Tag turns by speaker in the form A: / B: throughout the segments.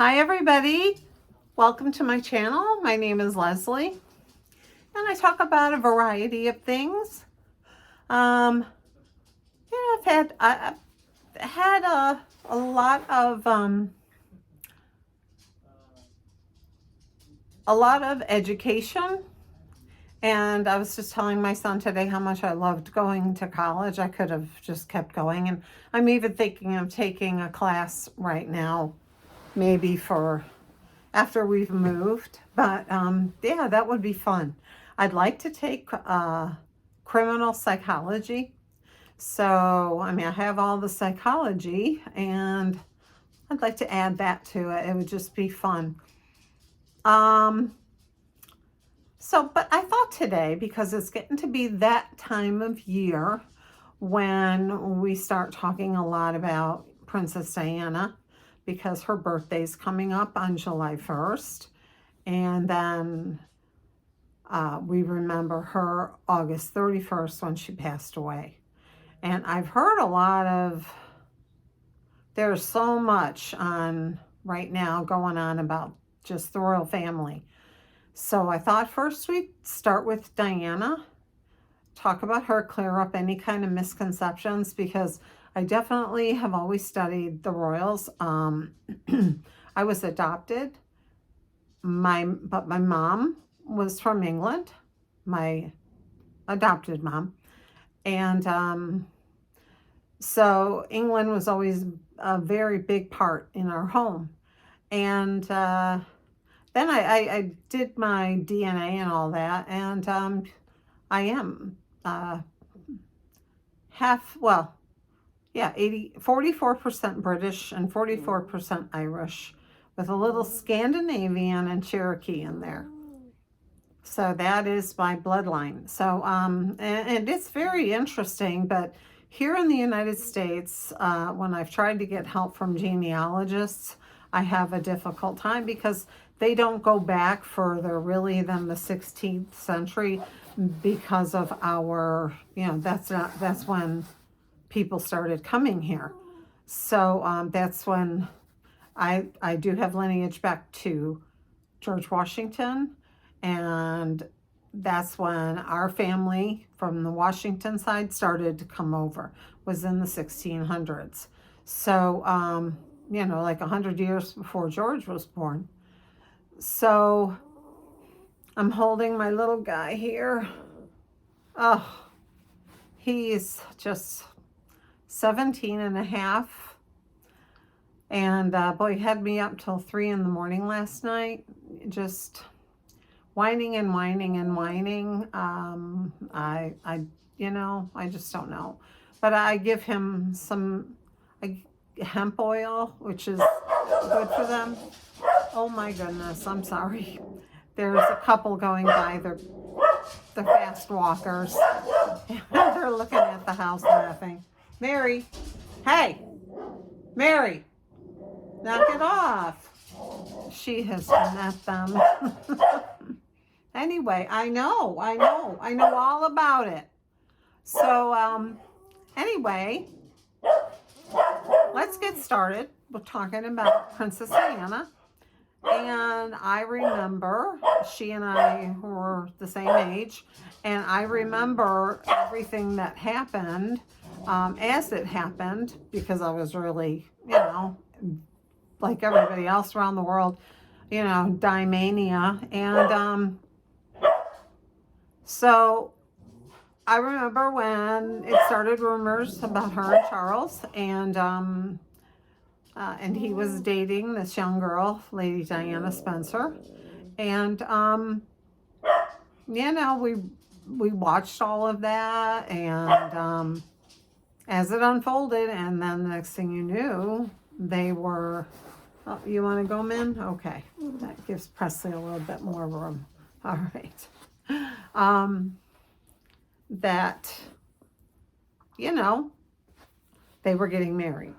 A: Hi everybody, welcome to my channel. My name is Leslie and I talk about a variety of things. I've had a lot of education, and I was just telling my son today how much I loved going to college. I could have just kept going, and I'm even thinking of taking a class right now, maybe for after we've moved. But yeah, that would be fun. I'd like to take criminal psychology. So, I mean, I have all the psychology and I'd like to add that to it. It would just be fun. But I thought today, because it's getting to be that time of year when we start talking a lot about Princess Diana, because her birthday's coming up on July 1st. And then we remember her August 31st when she passed away. And I've heard there's so much on right now going on about just the royal family. So I thought first we'd start with Diana, talk about her, clear up any kind of misconceptions, because I definitely have always studied the royals. I was adopted, but my mom was from England, my adopted mom. And so England was always a very big part in our home. And then I did my DNA and all that, and I am half, well, yeah, 44% British and 44% Irish, with a little Scandinavian and Cherokee in there. So that is my bloodline. So, and it's very interesting, but here in the United States, when I've tried to get help from genealogists, I have a difficult time because they don't go back further really than the 16th century, because of our, that's when people started coming here. So that's when I do have lineage back to George Washington, and that's when our family from the Washington side started to come over, was in the 1600s. So, like 100 years before George was born. So I'm holding my little guy here. Oh, he's just 17 and a half. And boy, he had me up till 3 in the morning last night, just whining and whining and whining. I just don't know. But I give him some hemp oil, which is good for them. Oh my goodness, I'm sorry. There's a couple going by, the fast walkers. They're looking at the house laughing. Mary, hey, Mary, knock it off. She has met them. Anyway, I know all about it. So, anyway, let's get started. We're talking about Princess Diana. And I remember she and I were the same age, and I remember everything that happened as it happened, because I was really, like everybody else around the world, dimania. And so I remember when it started, rumors about her and Charles, and he was dating this young girl, Lady Diana Spencer. And, we watched all of that, and as it unfolded, and then the next thing you knew, they were, oh, you want to go, Min? Okay. That gives Presley a little bit more room. All right. That, they were getting married.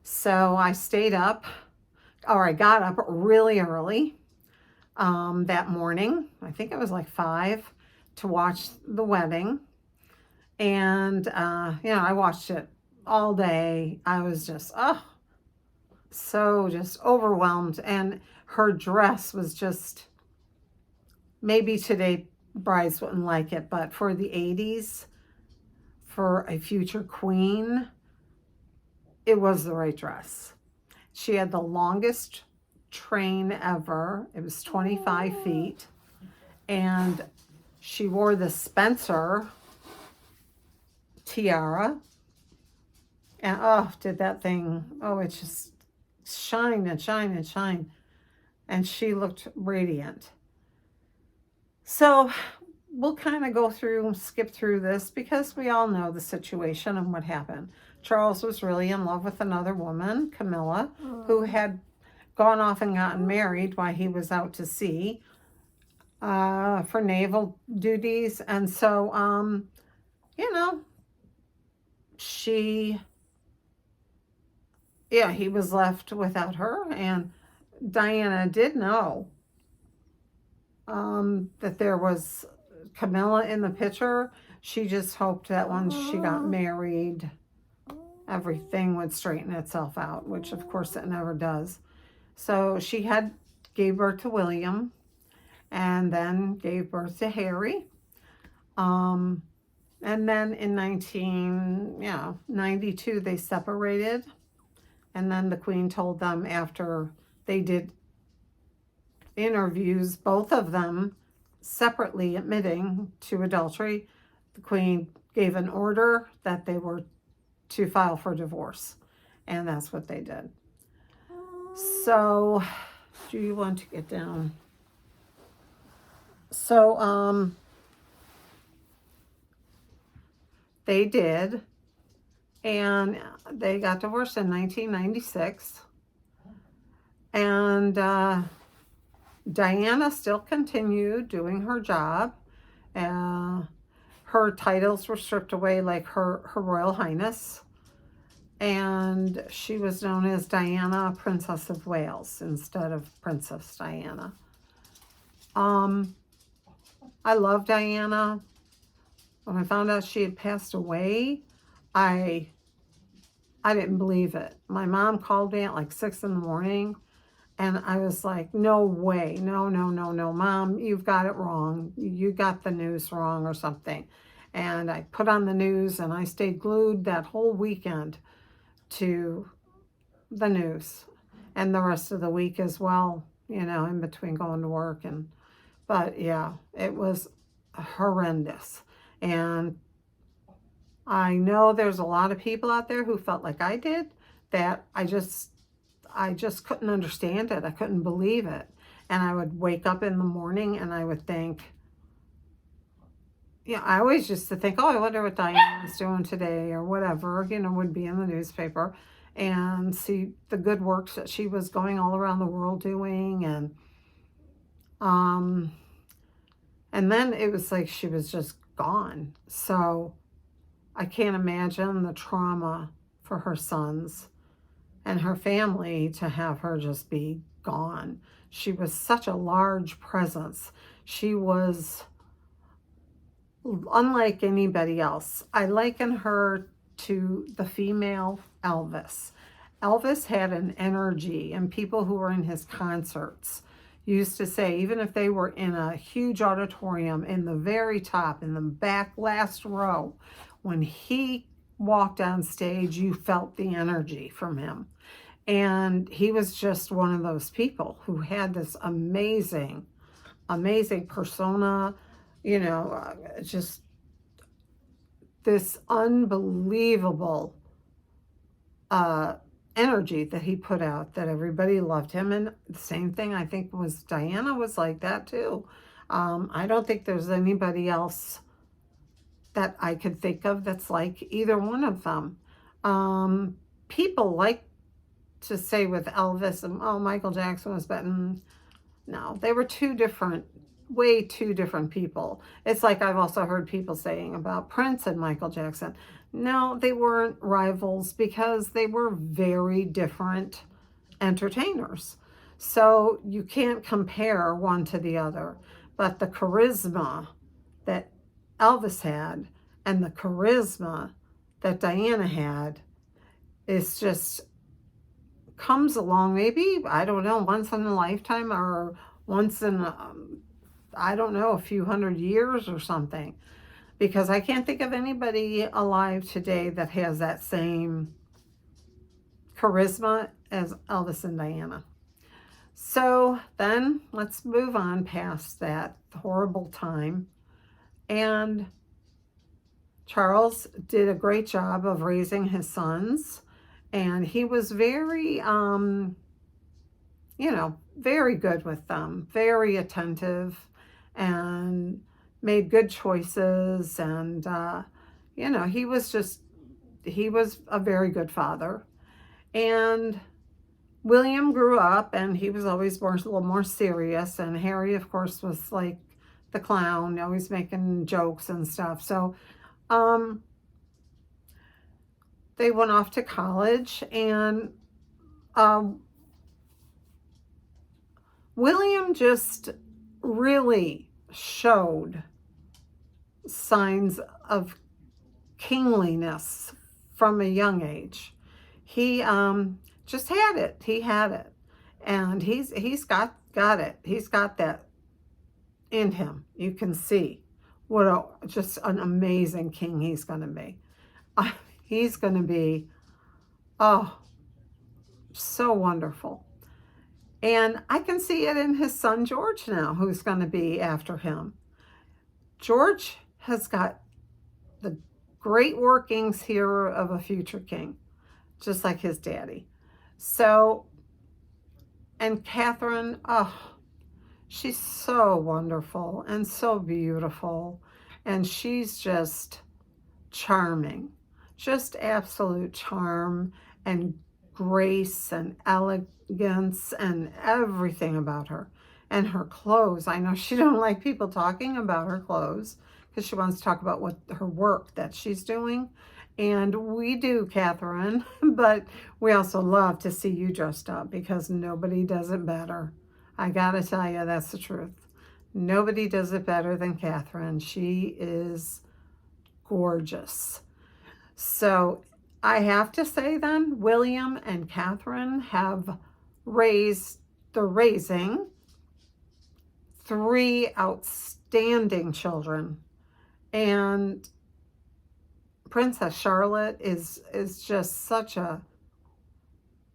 A: So I I got up really early that morning. I think it was like 5, to watch the wedding. And, I watched it all day. I was just, so just overwhelmed. And her dress was just, maybe today brides wouldn't like it, but for the 80s, for a future queen, it was the right dress. She had the longest train ever. It was 25 feet. And she wore the Spencer tiara. And oh, did that thing, oh, it just shine and shine and shine. And she looked radiant. So we'll kind of go through, skip through this because we all know the situation and what happened. Charles was really in love with another woman, Camilla, who had gone off and gotten married while he was out to sea for naval duties. And so, you know, he was left without her. And Diana did know that there was Camilla in the picture. She just hoped that once she got married, everything would straighten itself out, which of course it never does. So she gave birth to William and then gave birth to Harry. And then in 1992, they separated. And then the Queen told them, after they did interviews, both of them separately admitting to adultery, the Queen gave an order that they were to file for divorce. And that's what they did. So, do you want to get down? So, they did. And they got divorced in 1996. And Diana still continued doing her job. Her titles were stripped away, like her Royal Highness. And she was known as Diana, Princess of Wales, instead of Princess Diana. I love Diana. When I found out she had passed away, I didn't believe it. My mom called me at like 6 in the morning, and I was like, no way, no, Mom, you've got it wrong. You got the news wrong or something. And I put on the news, and I stayed glued that whole weekend to the news, and the rest of the week as well, in between going to work. But yeah, it was horrendous. And I know there's a lot of people out there who felt like I did, that I just couldn't understand it. I couldn't believe it. And I would wake up in the morning and I would think, I always used to think, oh, I wonder what Diana's doing today or whatever, would be in the newspaper, and see the good work that she was going all around the world doing. And then it was like she was just gone. So I can't imagine the trauma for her sons and her family to have her just be gone. She was such a large presence. She was unlike anybody else. I liken her to the female Elvis. Elvis had an energy, and people who were in his concerts used to say, even if they were in a huge auditorium in the very top, in the back last row, when he walked on stage, you felt the energy from him. And he was just one of those people who had this amazing persona, just this unbelievable energy that he put out, that everybody loved him. And the same thing, I think, was Diana was like that too. I don't think there's anybody else that I could think of that's like either one of them. People like to say with Elvis and, oh, Michael Jackson was better. No, they were way two different people. It's like I've also heard people saying about Prince and Michael Jackson. No, they weren't rivals because they were very different entertainers. So you can't compare one to the other. But the charisma that Elvis had and the charisma that Diana had is just comes along, maybe, I don't know, once in a lifetime or once in, I don't know, a few hundred years or something. Because I can't think of anybody alive today that has that same charisma as Elvis and Diana. So then let's move on past that horrible time. And Charles did a great job of raising his sons. And he was very, very good with them, very attentive, and made good choices. And, he was a very good father. And William grew up, and he was always a little more serious. And Harry, of course, was like the clown, always making jokes and stuff. So they went off to college, and William just really showed signs of kingliness from a young age. He just had it. He had it. And he's got it. He's got that in him. You can see just an amazing king he's going to be. He's going to be, oh, so wonderful. And I can see it in his son George now, who's going to be after him. George has got the great workings here of a future king, just like his daddy. So, and Catherine, oh, she's so wonderful and so beautiful. And she's just charming, just absolute charm and grace and elegance and everything about her. And her clothes, I know she don't like people talking about her clothes because she wants to talk about her work that she's doing. And we do, Catherine, but we also love to see you dressed up because nobody does it better. I gotta tell you, that's the truth. Nobody does it better than Catherine. She is gorgeous. So I have to say then, William and Catherine have raising 3 outstanding children. And Princess Charlotte is just such a,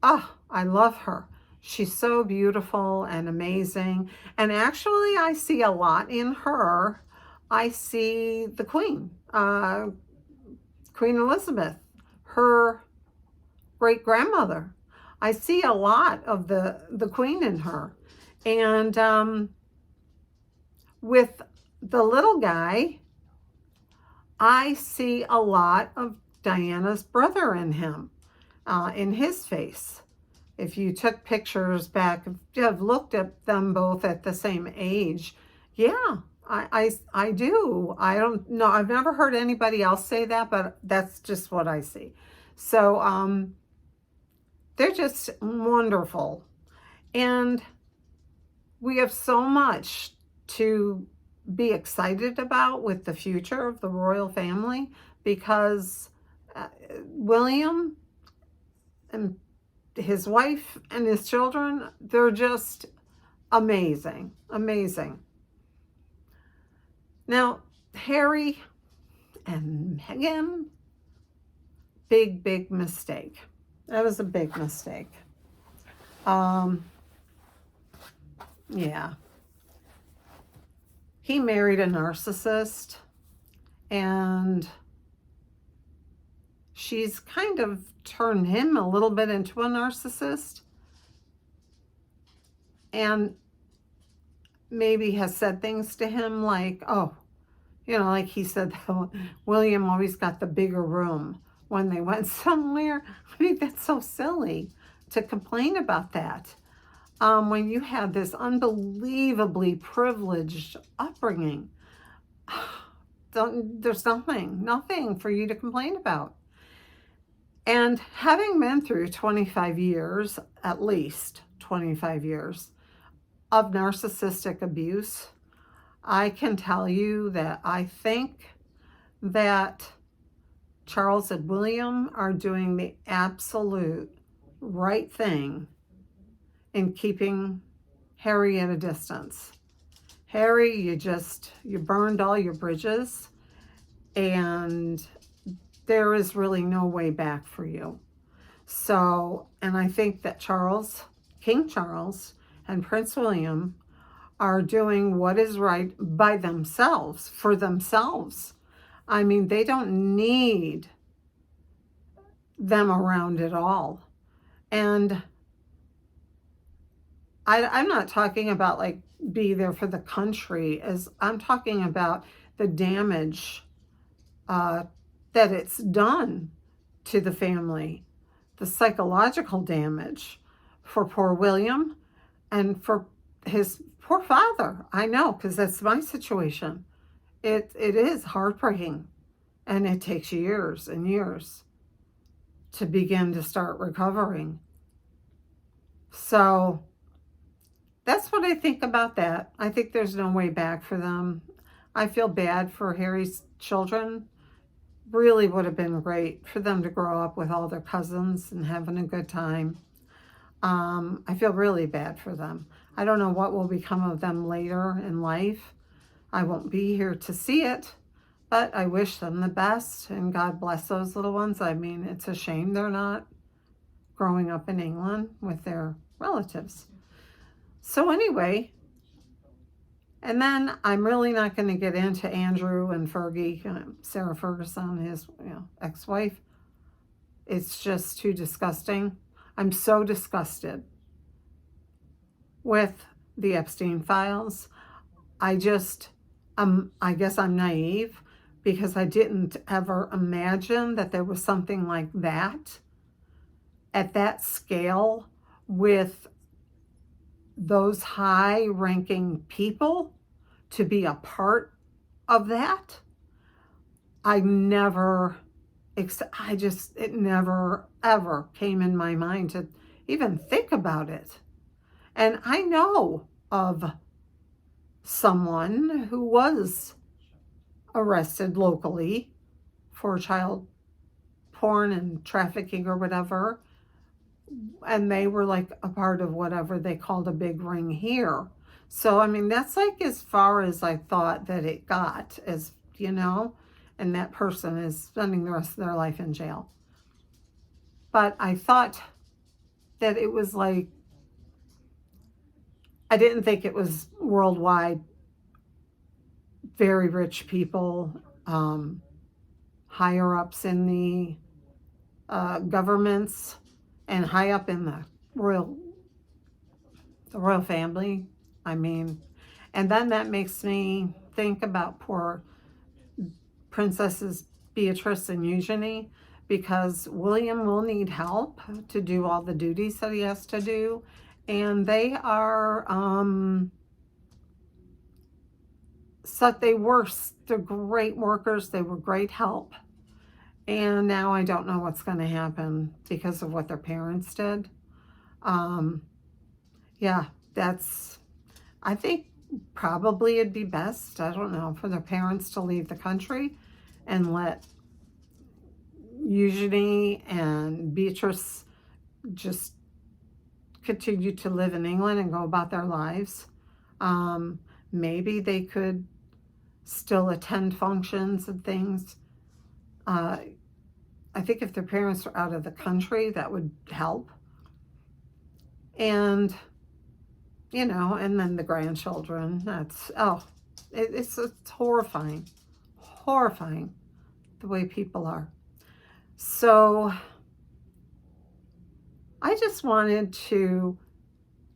A: I love her. She's so beautiful and amazing. And actually, I see a lot in her. I see the Queen, Queen Elizabeth, her great-grandmother. I see a lot of the Queen in her. And with the little guy, I see a lot of Diana's brother in him, in his face. If you took pictures back, if you have looked at them both at the same age, yeah, I do. I don't know. I've never heard anybody else say that, but that's just what I see. So they're just wonderful. And we have so much to be excited about with the future of the royal family because William and his wife and his children, they're just amazing, amazing. Now, Harry and Meghan, big mistake. That was a big mistake. Yeah. He married a narcissist, and she's kind of turned him a little bit into a narcissist, and maybe has said things to him like, oh, like he said that William always got the bigger room when they went somewhere. I think that's so silly to complain about that. When you had this unbelievably privileged upbringing, there's nothing for you to complain about. And having been through 25 years, at least 25 years of narcissistic abuse, I can tell you that I think that Charles and William are doing the absolute right thing in keeping Harry at a distance. Harry, you burned all your bridges, and there is really no way back for you. So, and I think that King Charles and Prince William are doing what is right by themselves, for themselves. I mean, they don't need them around at all. And I'm not talking about like be there for the country, as I'm talking about the damage that it's done to the family, the psychological damage for poor William and for his poor father. I know, because that's my situation. It is heartbreaking, and it takes years and years to begin to start recovering. So that's what I think about that. I think there's no way back for them. I feel bad for Harry's children. Really would have been great for them to grow up with all their cousins and having a good time. I feel really bad for them. I don't know what will become of them later in life. I won't be here to see it, but I wish them the best, and God bless those little ones. I mean, it's a shame they're not growing up in England with their relatives. So anyway, and then I'm really not going to get into Andrew and Fergie, Sarah Ferguson, his ex-wife. It's just too disgusting. I'm so disgusted with the Epstein files. I guess I'm naive, because I didn't ever imagine that there was something like that at that scale with those high-ranking people to be a part of that. It never ever came in my mind to even think about it. And I know of someone who was arrested locally for child porn and trafficking or whatever, and they were like a part of whatever they called a big ring here. So I mean, that's like as far as I thought that it got, as and that person is spending the rest of their life in jail. But I thought that it was like, I didn't think it was worldwide, very rich people, higher ups in the governments, and high up in the royal family. I mean, and then that makes me think about poor Princesses Beatrice and Eugenie, because William will need help to do all the duties that he has to do, and they are they're great workers. They were great help, and now I don't know what's going to happen because of what their parents did. Yeah, I think probably it'd be best, I don't know, for their parents to leave the country and let Eugenie and Beatrice just continue to live in England and go about their lives. Maybe they could still attend functions and things. I think if their parents were out of the country, that would help. And and then the grandchildren, it's horrifying the way people are. So I just wanted to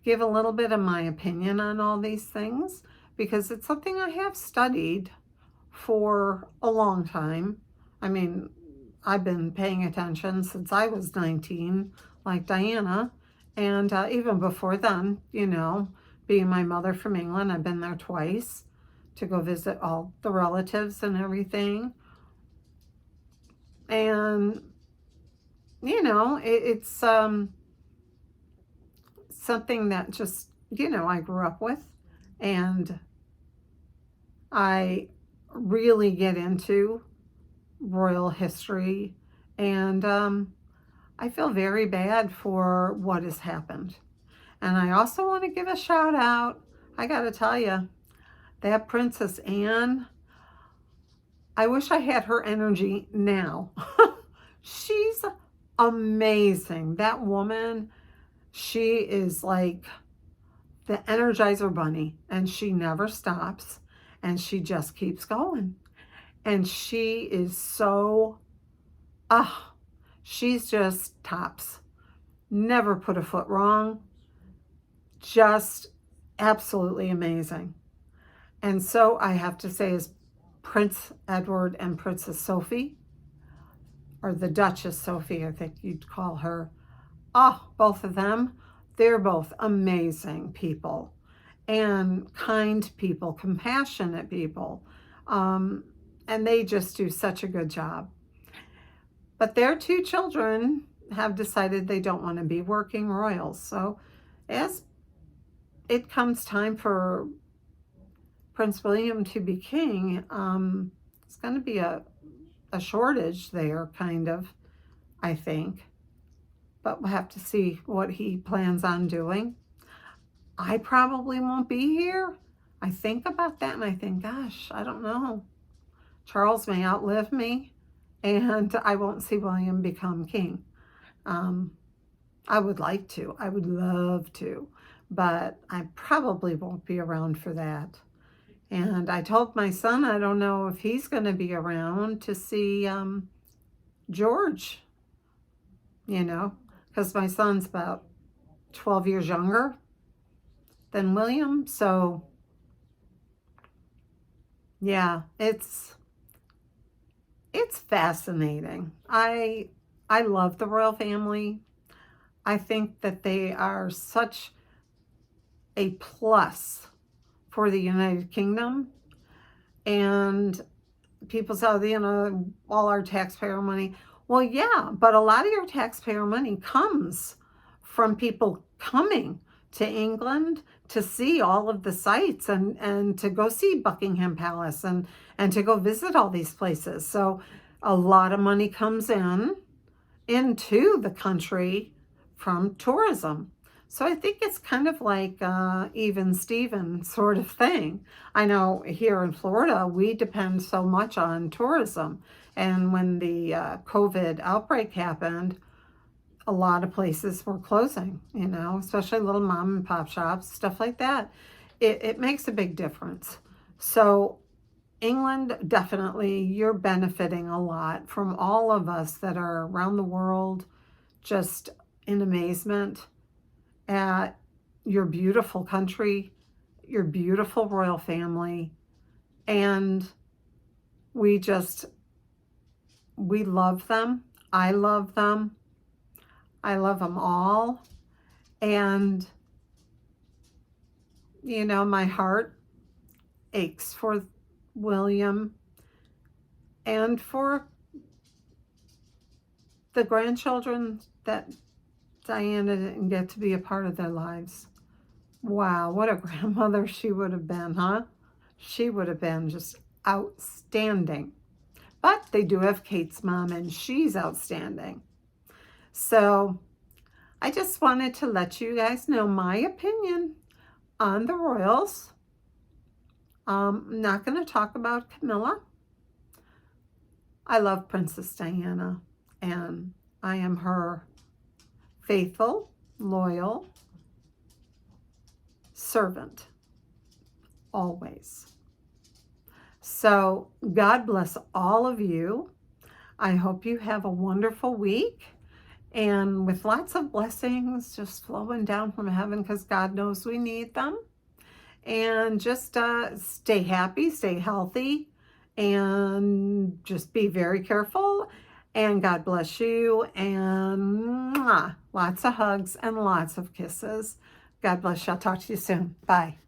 A: give a little bit of my opinion on all these things, because it's something I have studied for a long time. I mean, I've been paying attention since I was 19, like Diana. And even before then, being my mother from England, I've been there twice to go visit all the relatives and everything. And, it's something that just, I grew up with. And I really get into royal history. And I feel very bad for what has happened. And I also want to give a shout out. I got to tell you, that Princess Anne, I wish I had her energy now. She's amazing. That woman, she is like the Energizer Bunny, and she never stops, and she just keeps going. And she is so, she's just tops. Never put a foot wrong. Just absolutely amazing. And so I have to say, as Prince Edward and Princess Sophie, or the Duchess Sophie, I think you'd call her, both of them, they're both amazing people and kind people, compassionate people. And they just do such a good job. But their two children have decided they don't want to be working royals. So as it comes time for Prince William to be king, it's going to be a shortage there, kind of, I think. But we'll have to see what he plans on doing. I probably won't be here. I think about that and I think, gosh, I don't know. Charles may outlive me and I won't see William become king. I would like to. I would love to. But I probably won't be around for that. And I told my son I don't know if he's going to be around to see George, because my son's about 12 years younger than William. So, yeah, it's fascinating. I love the royal family. I think that they are such a plus for the United Kingdom. And people say, all our taxpayer money. Well, yeah, but a lot of your taxpayer money comes from people coming to England to see all of the sites and to go see Buckingham Palace and to go visit all these places. So a lot of money comes into the country from tourism. So I think it's kind of like even Steven sort of thing. I know here in Florida, we depend so much on tourism. And when the COVID outbreak happened, a lot of places were closing, especially little mom and pop shops, stuff like that. It makes a big difference. So England, definitely, you're benefiting a lot from all of us that are around the world, just in amazement at your beautiful country, your beautiful royal family, and we love them. I love them. I love them all. And, my heart aches for William and for the grandchildren that Diana didn't get to be a part of their lives. Wow, what a grandmother she would have been, huh? She would have been just outstanding. But they do have Kate's mom, and she's outstanding. So I just wanted to let you guys know my opinion on the royals. I'm not going to talk about Camilla. I love Princess Diana, and I am her faithful, loyal servant, always. So God bless all of you. I hope you have a wonderful week and with lots of blessings just flowing down from heaven, because God knows we need them. And just stay happy, stay healthy, and just be very careful. And God bless you, and lots of hugs and lots of kisses. God bless you. I'll talk to you soon. Bye.